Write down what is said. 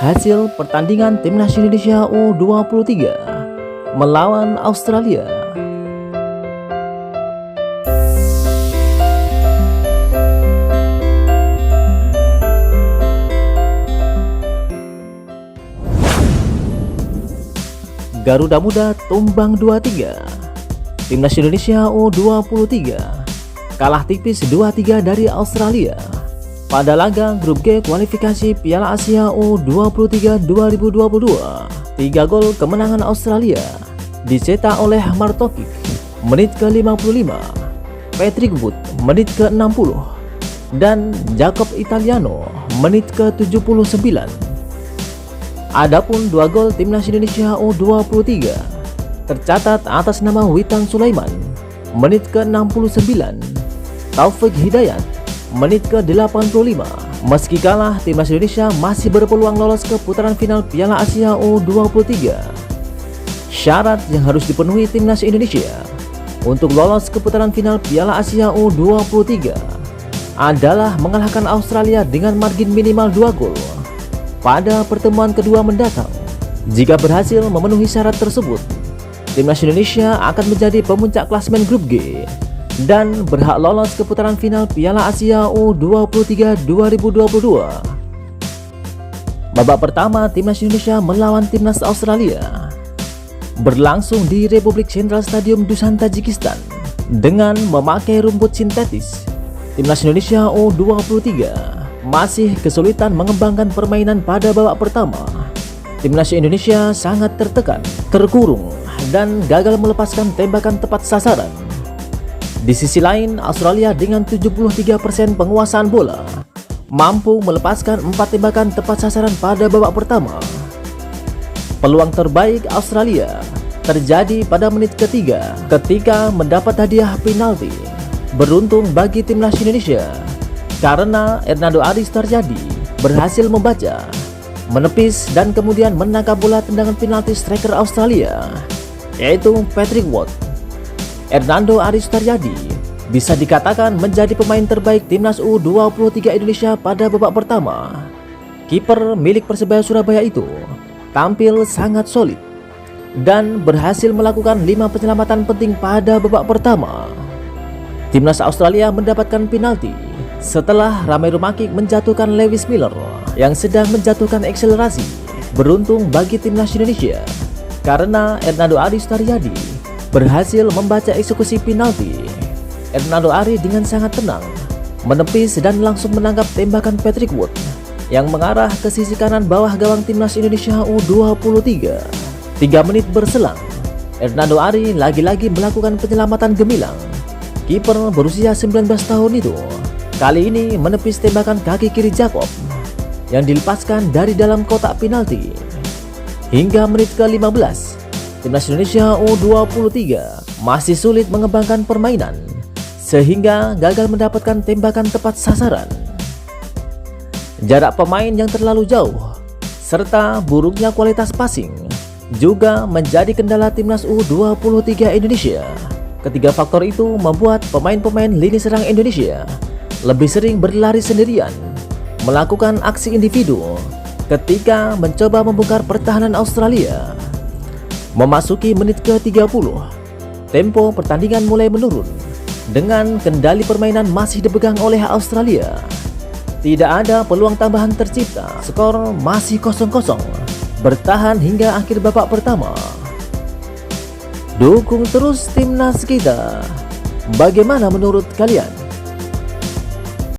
Hasil pertandingan Timnas Indonesia U23 melawan Australia. Garuda Muda tumbang 2-3. Timnas Indonesia U23 kalah tipis 2-3 dari Australia pada laga grup G kualifikasi Piala Asia U23 2022. 3 gol kemenangan Australia dicetak oleh Martokic menit ke-55, Patrick Wood menit ke-60, dan Jacob Italiano menit ke-79. Adapun 2 gol Timnas Indonesia U23 tercatat atas nama Witan Sulaiman menit ke-69, Taufik Hidayat menit ke-85. Meski kalah, Timnas Indonesia masih berpeluang lolos ke putaran final Piala Asia U23. Syarat yang harus dipenuhi Timnas Indonesia untuk lolos ke putaran final Piala Asia U23 adalah mengalahkan Australia dengan margin minimal 2 gol pada pertemuan kedua mendatang. Jika berhasil memenuhi syarat tersebut, Timnas Indonesia akan menjadi pemuncak klasemen grup G dan berhak lolos ke putaran final Piala Asia U23 2022. Babak pertama Timnas Indonesia melawan Timnas Australia berlangsung di Republik Sentral Stadium Dusan, Tajikistan dengan memakai rumput sintetis. Timnas Indonesia U23 masih kesulitan mengembangkan permainan pada babak pertama. Timnas Indonesia sangat tertekan, terkurung, dan gagal melepaskan tembakan tepat sasaran. Di sisi lain, Australia dengan 73% penguasaan bola mampu melepaskan 4 tembakan tepat sasaran pada babak pertama. Peluang terbaik Australia terjadi pada menit ketiga ketika mendapat hadiah penalti. Beruntung bagi Timnas Indonesia karena Hernando Aris Taryadi berhasil membaca, menepis, dan kemudian menangkap bola tendangan penalti striker Australia, yaitu Patrick Wood. Hernando Aris Taryadi bisa dikatakan menjadi pemain terbaik Timnas U23 Indonesia pada babak pertama. Kiper milik Persebaya Surabaya itu tampil sangat solid dan berhasil melakukan 5 penyelamatan penting pada babak pertama. Timnas Australia mendapatkan penalti setelah Ramai Rumakik menjatuhkan Lewis Miller yang sedang menjatuhkan akselerasi. Beruntung bagi Timnas Indonesia karena Hernando Aris Taryadi berhasil membaca eksekusi penalti. Hernando Ari dengan sangat tenang menepis dan langsung menangkap tembakan Patrick Wood yang mengarah ke sisi kanan bawah gawang Timnas Indonesia U23. 3 menit berselang, Hernando Ari lagi-lagi melakukan penyelamatan gemilang. Kiper berusia 19 tahun itu kali ini menepis tembakan kaki kiri Jacob yang dilepaskan dari dalam kotak penalti. Hingga menit ke-15, Timnas Indonesia U23 masih sulit mengembangkan permainan sehingga gagal mendapatkan tembakan tepat sasaran. Jarak pemain yang terlalu jauh serta buruknya kualitas passing juga menjadi kendala Timnas U23 Indonesia. Ketiga faktor itu membuat pemain-pemain lini serang Indonesia lebih sering berlari sendirian, melakukan aksi individu ketika mencoba membongkar pertahanan Australia. Memasuki menit ke-30, tempo pertandingan mulai menurun dengan kendali permainan masih dipegang oleh Australia. Tidak ada peluang tambahan tercipta, skor masih 0-0, bertahan hingga akhir babak pertama. Dukung terus timnas kita. Bagaimana menurut kalian?